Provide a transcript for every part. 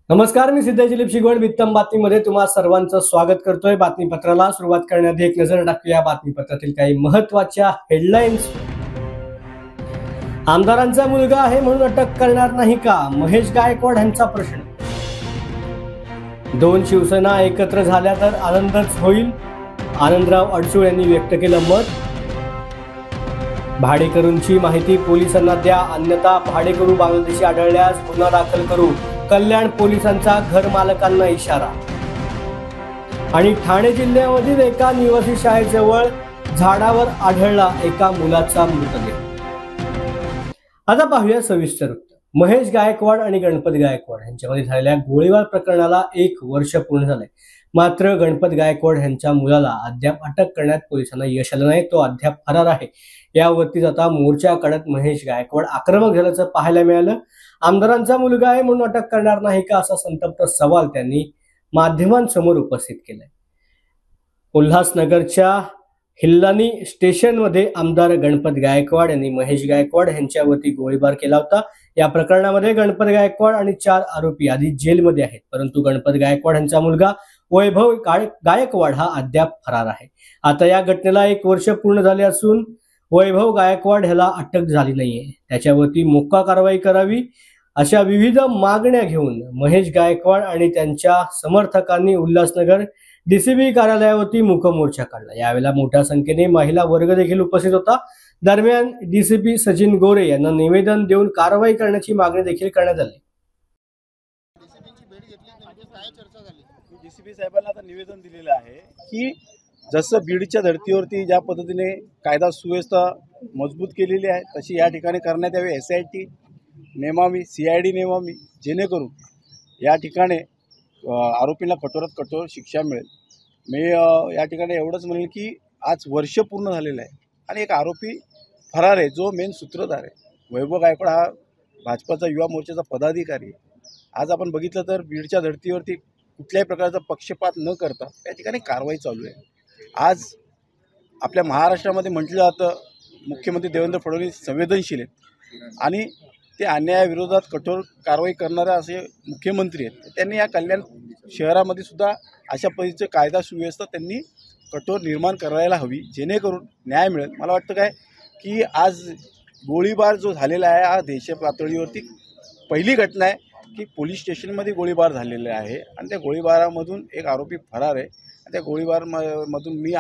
नमस्कार, मी सिद्धेश दिलीप शिगवण वित्तम बातमीमध्ये तुम्हा सर्वांचं स्वागत करतोय। बातमीपत्राला सुरुवात करण्याआधी एक नजर टाकूया बातमीपत्रातील काही महत्त्वाच्या हेडलाईन्स। आमदारांचा मुलगा आहे म्हणून अटक करणार नाही का, महेश गायकवाड यांचा प्रश्न। दोन शिवसेना एकत्र झाल्या तर आनंदच होईल, आनंदराव अडसूळ यांनी व्यक्त केलं मत। भाडेकरूंची माहिती पोलिसांना द्या, अन्यथा भाडेकरू बांगलादेशी आढळल्यास गुन्हा दाखल करू, कल्याण पोलिसांचा घर मालकांना इशारा। आणि ठाणे जिल्ह्यामधील एका निवासी शाळेजवळ झाडावर आढळला एका मुलाचा मृतदेह। आता पाहूया सविस्तर वृत्त। महेश गायकवाड आणि गणपत गायकवाड यांच्यामध्ये झालेल्या गोळीबार प्रकरणाला 1 वर्ष पूर्ण झालंय, मात्र गणपत गायकवाड यांच्या मुलाला अद्याप अटक करण्यात पोलिसांना यश आलं नाही। तो अद्याप फरार आहे। यावरतीच आता मोर्चा काढत महेश गायकवाड आक्रमक झाल्याचं पाहायला मिळालं। आमदारांचा मुलगा आहे म्हणून अटक करणार नाही का, असा संतप्त सवाल त्यांनी माध्यमांसमोर उपस्थित केलाय। उल्हासनगरच्या हिल्लानी स्टेशनमध्ये आमदार गणपत गायकवाड यांनी महेश गायकवाड यांच्यावरती गोळीबार केला होता। या प्रकरणामध्ये गणपत गायकवाड आणि 4 आरोपी आधी जेलमध्ये आहेत, परंतु गणपत गायकवाड यांचा मुलगा वैभव गायकवाड हा अद्याप फरार आहे। आता या घटनेला 1 वर्ष पूर्ण झाले असून वैभव गायकवाड ह्याला अटक झाली नाहीये। त्याच्यावरती मोक्का कारवाई करावी अशा विविध मागण्या घेऊन महेश गायकवाड आणि त्यांच्या समर्थकांनी उल्हासनगर डीसीबी कार्यालयावरती मूक मोर्चा काढला। यावेळेला मोठ्या संख्येने महिला वर्ग देखील उपस्थित होता। दरम्यान डीसीपी सचिन गोरे यांना निवेदन देऊन कारवाई करण्याची मागणी देखील करण्यात आली। डीसीपी साहेबांना आता निवेदन दिलेलं आहे की जसं बीडच्या धर्तीवरती ज्या पद्धतीने कायदा सुव्यवस्था मजबूत केलेली आहे तशी या ठिकाणी करण्यात यावी। SIT नेमावी, CID नेमावी, जेणेकरून या ठिकाणी आरोपींना कठोरात कठोर शिक्षा मिळेल। मी या ठिकाणी एवढंच म्हणेल की आज वर्ष पूर्ण झालेलं आहे आणि एक आरोपी फरार आहे, जो मेन सूत्रधार आहे। वैभव गायकवाड हा भाजपाचा युवा मोर्चाचा पदाधिकारी आहे। आज आपण बघितलं तर बीडच्या धर्तीवरती कुठल्याही प्रकारचा पक्षपात न करता या ठिकाणी कारवाई चालू आहे। आज आपल्या महाराष्ट्रामध्ये म्हटलं जातं मुख्यमंत्री देवेंद्र फडणवीस संवेदनशील आहेत आणि ते अन्यायाविरोधात कठोर कारवाई करणारे असे मुख्यमंत्री आहेत। त्यांनी या कल्याण शहरामध्ये सुद्धा अशा पद्धतीचे कायदा सुव्यवस्था त्यांनी कठोर निर्माण करायला हवी, जेणेकरून न्याय मिळेल। मला वाटतं काय की आज गोळीबार जो झालेला आहे हा देश पातळीवरती पहिली घटना आहे की पोलीस स्टेशनमध्ये गोळीबार झालेला आहे आणि त्या गोळीबारामधून एक आरोपी फरार आहे आणि त्या गोळीबारमधून मी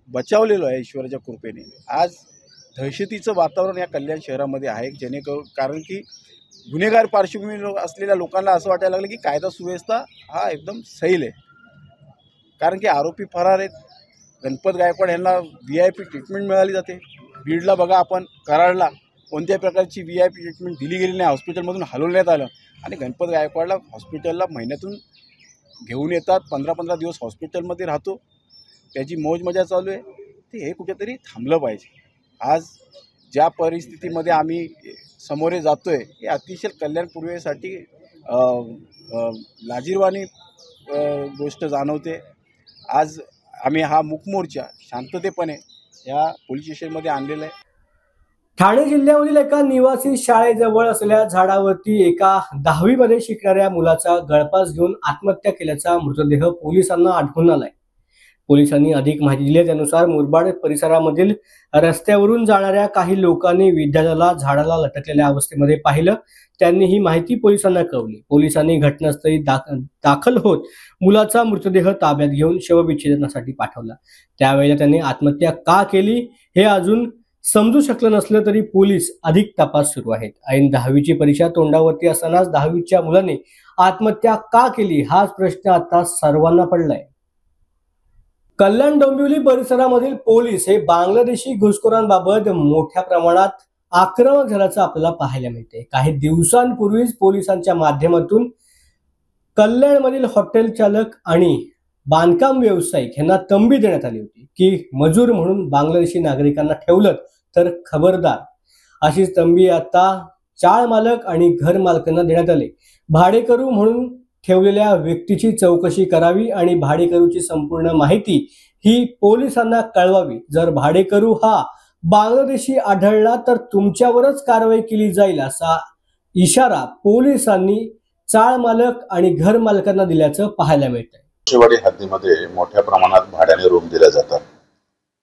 बचावलेलो आहे ईश्वराच्या कृपेने। आज दहशतीचं वातावरण या कल्याण शहरामध्ये आहे, जेणेकरून कारण की गुन्हेगार पार्श्वभूमी असलेल्या लोकांना असं वाटायला लागलं की कायदा सुव्यवस्था हा एकदम सैल आहे, कारण की आरोपी फरार आहेत। गणपत गायकवाड यांना VIP ट्रीटमेंट मिळाली जाते। बीडला बघा आपण, कराडला कोणत्याही प्रकारची VIP ट्रीटमेंट दिली गेली नाही, हॉस्पिटलमधून हलवण्यात आलं आणि गणपत गायकवाडला हॉस्पिटलला महिन्यातून घेऊन येतात, 15-15 दिवस हॉस्पिटलमध्ये राहतो, त्याची मौज मजा चालू आहे। ते हे कुठेतरी थांबलं पाहिजे। आज ज्या परिस्थितीमध्ये आम्ही सामोरे जातो आहे हे अतिशय कल्याण पूर्वेसाठी लाजिरवाणी गोष्ट जाणवते। आज आम्ही हा मूक मोर्चा शांततेपणे या पोलीस स्टेशनमध्ये आणलेला आहे। ठाणे जिल्ह्यामधील एका निवासी शाळेजवळ असलेल्या झाडावरती एका 10वी मध्ये शिकणाऱ्या मुलाचा गळफास घेऊन आत्महत्या केल्याचा मृतदेह पोलिसांना आढळून आलाय। पोलिसांनी अधिक माहिती दिली त्यानुसार मुरबाड परिसरामधील रस्त्यावरून जाणाऱ्या काही लोकांनी विद्यार्थ्याला झाडाला लटकलेल्या अवस्थेमध्ये पाहिलं। त्यांनी ही माहिती पोलिसांना कळवली। पोलिसांनी घटनास्थळी दाखल होत मुलाचा मृतदेह ताब्यात घेऊन शवविच्छेदनासाठी पाठवला। त्यावेळेला त्यांनी आत्महत्या का केली हे अजून समजू शकलं नसलं तरी पोलीस अधिक तपास सुरू आहेत। ऐन 10वीची परीक्षा तोंडावरती असतानाच 10वीच्या मुलाने आत्महत्या का केली हाच प्रश्न आता सर्वांना पडलाय। कल्याण डोंबिवली परिसरामधील पोलीस हे बांगलादेशी घुसखोरांबाबत मोठ्या प्रमाणात आक्रमक झाल्याचं आपल्याला पाहायला मिळते। काही दिवसांपूर्वीच पोलिसांच्या माध्यमातून कल्याणमधील हॉटेल चालक आणि बांधकाम व्यावसायिक यांना तंबी देण्यात आली होती की मजूर म्हणून बांगलादेशी नागरिकांना ठेवलं तर खबरदार। अशीच तंबी आता चाळ मालक आणि घर मालकांना देण्यात आली। भाडेकरू म्हणून ठेवलेल्या व्यक्तीची चौकशी करावी आणि भाडेकरूची संपूर्ण माहिती ही पोलिसांना कळवावी। जर भाडेकरू हा बांगलादेशी आढळला तर तुमच्यावरच कारवाई केली जाईल असा इशारा पोलिसांनी चाळ मालक आणि घर मालकांना दिल्याचं पाहायला मिळतंय. शिवाडी हद्दीमध्ये मोठ्या प्रमाणात भाड्याने रूम दिल्या जातात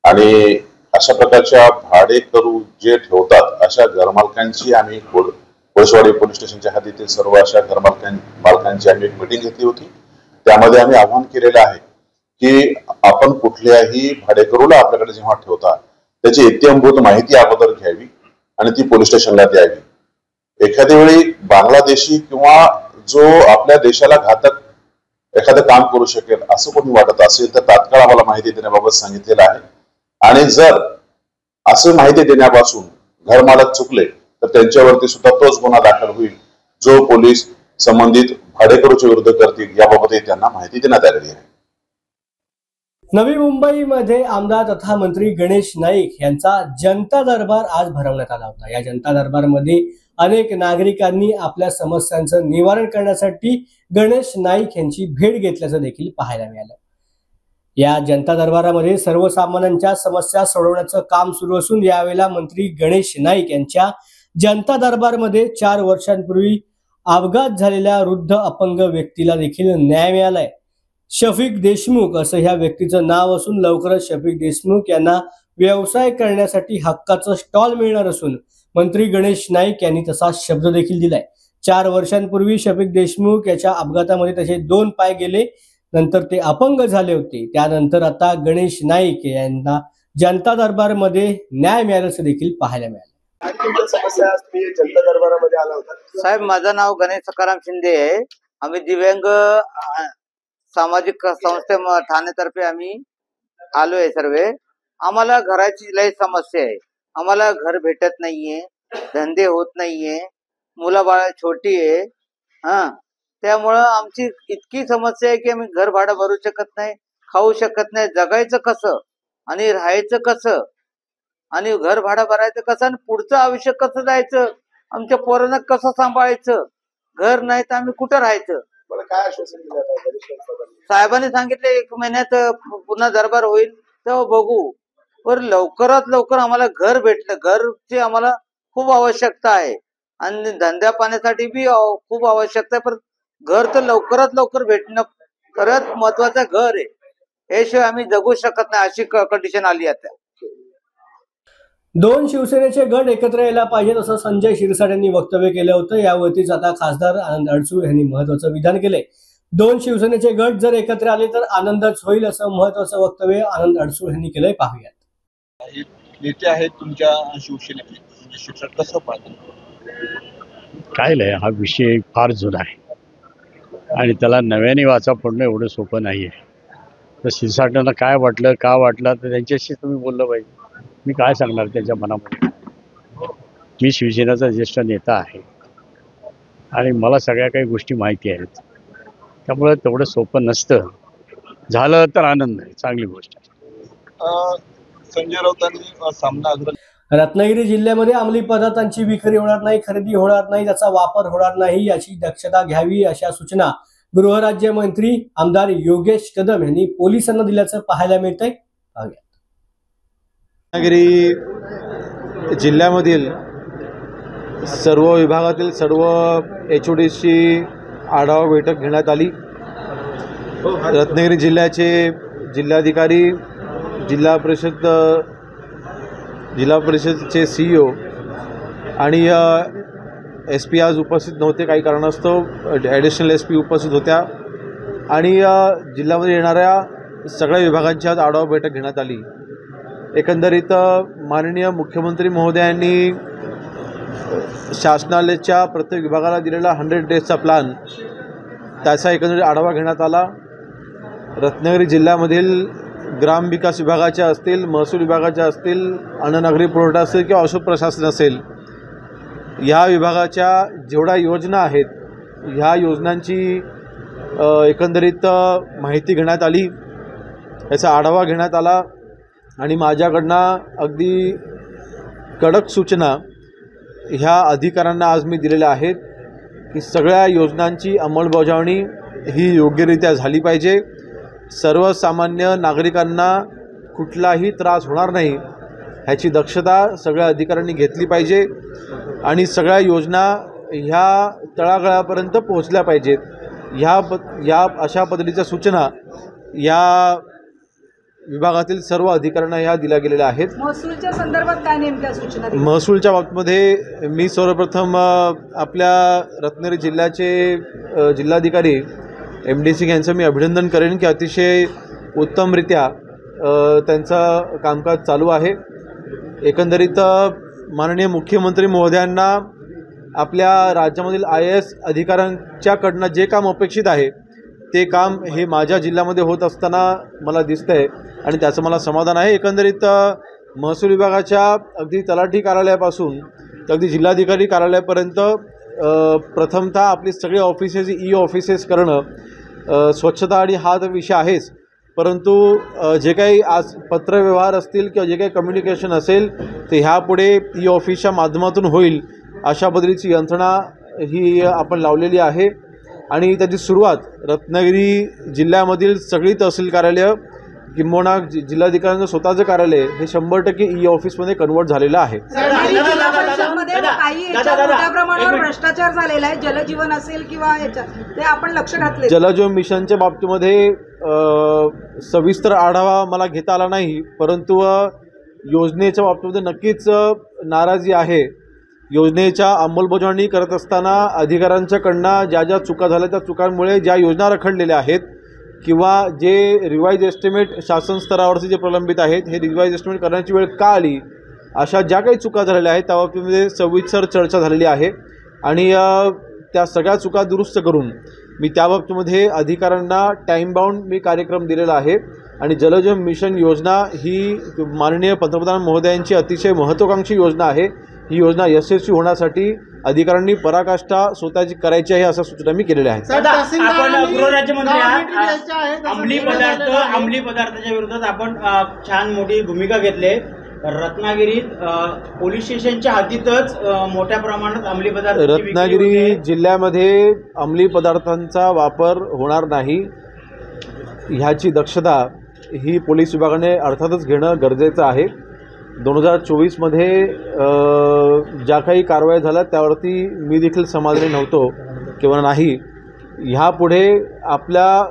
आणि अशा प्रकारच्या भाडेकरू जे ठेवतात अशा घरमालकांची आम्ही कोळशेवाडी पोलीस स्टेशनच्या हद्दीतील सर्व अशा मालकांची आम्ही एक मीटिंग घेतली होती. त्यामध्ये आम्ही आवाहन केलेलं आहे की आपण कुठल्याही भाडेकरूला आपल्याकडे जेव्हा ठेवता त्याची इत्यंभूत माहिती अगोदर घ्यावी आणि ती पोलीस स्टेशनला द्यावी. एखाद्या वेळी बांगलादेशी किंवा जो आपल्या देशाला घातक एखादं काम करू शकेल असं कोणी वाटत असेल तर तात्काळ आम्हाला माहिती देण्याबाबत सांगितलेलं आहे. आणि जर असं माहिती देण्यापासून घरमालक चुकले तर त्यांच्यावरती सुद्धा तोच गुन्हा दाखल होईल जो पोलीस संबंधित भाडेकरूच्या विरुद्ध करतील याबाबतही त्यांना माहिती देण्यात आलेली आहे. नवी मुंबईमध्ये आमदार तथा मंत्री गणेश नाईक यांचा जनता दरबार आज भरवण्यात आला होता. या जनता दरबारमध्ये अनेक नागरिकांनी आपल्या समस्यांचं निवारण करण्यासाठी गणेश नाईक यांची भेट घेतल्याचं देखील पाहायला मिळालं. या जनता दरबारामध्ये सर्वसामान्यांच्या समस्या सोडवण्याचं काम सुरू असून यावेळेला मंत्री गणेश नाईक यांच्या जनता दरबारमध्ये 4 वर्षांपूर्वी अपघात झालेल्या वृद्ध अपंग व्यक्तीला देखील न्याय मिळालाय. शफिक देशमुख असं ह्या व्यक्तीचं नाव असून लवकरच शफिक देशमुख यांना व्यवसाय करण्यासाठी हक्काचं स्टॉल मिळणार असून मंत्री गणेश नाईक यांनी तसा शब्द देखील दिलाय. 4 वर्षांपूर्वी शफिक देशमुख याच्या अपघातामध्ये त्याचे 2 पाय गेले, नंतर ते अपंग झाले होते. त्यानंतर आता गणेश नाईक यांना जनता दरबारमध्ये न्याय मिळाल्याचं देखील पाहायला मिळालं. जनता दरबारामध्ये आला होता साहेब, माझं नाव गणेश सकाराम शिंदे आहे. आम्ही दिव्यांग सामाजिक संस्थे ठाणेतर्फे आम्ही आलोय सर्वे. आम्हाला घराची लय समस्या आहे. आम्हाला घर भेटत नाहीये, धंदे होत नाहीये, मुलं बाळ छोटी आहे. त्यामुळं आमची इतकी समस्या आहे की आम्ही घर भाडं भरू शकत नाही, खाऊ शकत नाही. जगायचं कसं आणि राहायचं कसं आणि घर भाडं भरायचं कसं आणि पुढचं आयुष्य कसं जायचं, आमच्या पोरांना कसं सांभाळायचं. घर नाही तर आम्ही कुठं राहायचं. काय आश्वासन दिलं साहेबांनी सांगितले 1 महिन्यात पुन्हा दरबार होईल तेव्हा बघू. पण लवकरात लवकर आम्हाला घर भेटलं. घरची आम्हाला खूप आवश्यकता आहे आणि धंद्या पाण्यासाठी बी खूप आवश्यकता आहे. पण घर तर लवकरात लवकर भेटणं सर्वात महत्वाचं घर आहे. याशिवाय आम्ही जगू शकत नाही अशी कंडिशन आली आता. 2 शिवसेनेचे गट एकत्र यायला पाहिजेत असं संजय शिरसाट यांनी वक्तव्य केलं होतं. यावरतीच आता खासदार आनंद अडसूळ यांनी महत्वाचं विधान केलंय. 2 शिवसेनेचे गट जर एकत्र आले तर आनंदच होईल असं महत्वाचं वक्तव्य आनंद अडसूळ यांनी केलंय. पाहूयात. नेते आहेत तुमच्या शिवसेनेचे, शिक्षक कसं पाहतात? काय नाही, हा विषय फार जुना आहे आणि त्याला नव्याने वाचा पडणं एवढं सोपं नाही आहे. तर शिरसाटांना काय वाटलं का वाटलं तर त्यांच्याशी तुम्ही बोललं पाहिजे. मी काय सांगणार त्याच्या मनामध्ये. मी शिवसेनेचा ज्येष्ठ नेता आहे आणि मला सगळ्या काही गोष्टी माहिती आहेत. त्यामुळे तेवढं सोपं नसतं. झालं तर आनंद आहे, चांगली गोष्ट आहे. संजय राऊतांनी सामना रत्नागिरी जिल्ह्यामध्ये अंमली पदार्थांची विक्री होणार नाही, खरेदी होणार नाही, त्याचा वापर होणार नाही याची दक्षता घ्यावी अशा सूचना गृहराज्यमंत्री आमदार योगेश कदम यांनी पोलिसांना दिल्याचं पाहायला मिळतंय. रत्नागिरी जिल्ह्यामधील सर्व विभागातील सर्व HODची आढावा बैठक घेण्यात आली. रत्नागिरी जिल्ह्याचे जिल्हाधिकारी, जिल्हा परिषदचे CEO आणि SP आज उपस्थित नव्हते. काही कारणास्तव ॲडिशनल SP उपस्थित होत्या आणि जिल्ह्यामध्ये येणाऱ्या सगळ्या विभागांची आज आढावा बैठक घेण्यात आली. एकंदरीत माननीय मुख्यमंत्री महोदयांनी शासनालयाच्या प्रत्येक विभागाला दिलेला 100 डेजचा प्लॅन, त्याचा एकंदरीत आढावा घेण्यात आला. रत्नागिरी जिल्ह्यामधील ग्रामविकास विभागाच्या असतील, महसूल विभागाच्या असतील, अन्न नागरी पुरवठा असेल किंवा औषध प्रशासन असेल, ह्या विभागाच्या जेवढ्या योजना आहेत ह्या योजनांची एकंदरीत माहिती घेण्यात आली, याचा आढावा घेण्यात आला आणि माझ्याकडनं अगदी कडक सूचना ह्या अधिकाऱ्यांना आज मी दिलेल्या आहेत की सगळ्या योजनांची अंमलबजावणी ही योग्यरित्या झाली पाहिजे. सर्वसामान्य नागरिकांना कुठलाही त्रास होणार नाही ह्याची दक्षता सगळ्या अधिकाऱ्यांनी घेतली पाहिजे आणि सगळ्या योजना ह्या तळागाळापर्यंत पोहोचल्या पाहिजेत. या अशा पद्धतीच्या सूचना या विभागातील सर्व अधिकाऱ्यांना ह्या दिल्या गेलेल्या आहेत. महसूलच्या संदर्भात काय नेमक्या सूचना दिल्या? महसूलच्या बाबतीमध्ये मी सर्वप्रथम आपल्या रत्नागिरी जिल्ह्याचे जिल्हाधिकारी MD सिंग यांचं मी अभिनंदन करेन की अतिशय उत्तमरित्या त्यांचं कामकाज चालू आहे. एकंदरीत माननीय मुख्यमंत्री महोदयांना आपल्या राज्यामधील IAS अधिकाऱ्यांच्याकडनं जे काम अपेक्षित आहे ते काम हे माझ्या जिल्ह्यामध्ये होत असताना मला दिसतंय आणि त्याचं मला समाधान आहे. एकंदरीत महसूल विभागाच्या अगदी तलाठी कार्यालयापासून अगदी जिल्हाधिकारी कार्यालयापर्यंत प्रथमतः आपली सगळे ऑफिसेस ऑफिसेस करणं, स्वच्छता आणि हा तर विषय आहेच, परंतु जे काही आज पत्रव्यवहार असतील किंवा जे काही कम्युनिकेशन असेल ते ह्यापुढे ऑफिसच्या माध्यमातून होईल अशा पद्धतीची यंत्रणा ही आपण लावलेली आहे. आणि त्याची सुरुवात रत्नागिरी जिल्ह्यामधील सगळी तहसील कार्यालय किंबहुना जिल्हाधिकाऱ्यांचं स्वतःचं कार्यालय हे 100% ऑफिसमध्ये कन्वर्ट झालेलं आहे. जिल्हा परिषदमध्ये काही याच्यात मोठ्या प्रमाणावर भ्रष्टाचार झालेला आहे, जलजीवन असेल किंवा याच्यात, ते आपण लक्ष घातले. जलजीवन मिशनच्या बाबतीमध्ये सविस्तर आढावा मला घेता आला नाही, परंतु योजनेच्या बाबतीमध्ये नक्कीच नाराजी आहे. योजनेच्या अंमलबजावणी करत असताना अधिकाऱ्यांच्याकडनं ज्या ज्या चुका झाल्या त्या चुकांमुळे ज्या योजना रखडलेल्या आहेत किंवा जे रिवाईज एस्टिमेट शासन स्तरावरचे जे प्रलंबित आहेत हे रिवाईज एस्टिमेट करण्याची वेळ का आली, अशा ज्या काही चुका झालेल्या आहेत त्या बाबतीमध्ये सविस्तर चर्चा झालेली आहे आणि त्या सगळ्या चुका दुरुस्त करून मी त्या बाबतीमध्ये अधिकाऱ्यांना टाईम बाउंड मी कार्यक्रम दिलेला आहे. आणि जलजीवन मिशन योजना ही माननीय पंतप्रधान महोदयांची अतिशय महत्त्वाकांक्षी योजना आहे. ही योजना यशस्वी होण्यासाठी अधिकाऱ्यांनी पराकाष्ठा स्वतःची करायची आहे अशा सूचना मी केलेल्या आहेत. आपण गृहराज्यमंत्री आहात. अंमली पदार्थाच्या विरोधात आपण छान मोठी भूमिका घेतली. रत्नागिरीत पोलीस स्टेशनच्या हद्दीतच मोठ्या प्रमाणात अंमली पदार्थ रत्नागिरी जिल्ह्यामध्ये अंमली पदार्थांचा वापर होणार नाही ह्याची दक्षता ही पोलीस विभागाने अर्थातच घेणं गरजेचं आहे. 2024मध्ये ज्या काही कारवाई झाल्या त्यावरती मी देखील समाधानी नव्हतो किंवा नाही. ह्यापुढे आपल्या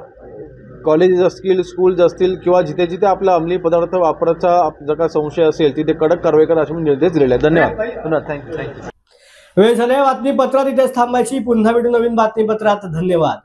कॉलेजेस असतील, स्कूल्स असतील किंवा जिथे जिथे आपला अंमली पदार्थ वापराचा जर का संशय असेल तिथे कडक कारवाई करा असे निर्देश दिलेले आहेत. धन्यवाद. थँक्यू. वेळ झाल्या बातमीपत्रात इथेच थांबायची. पुन्हा भेटू नवीन बातमीपत्रात. धन्यवाद.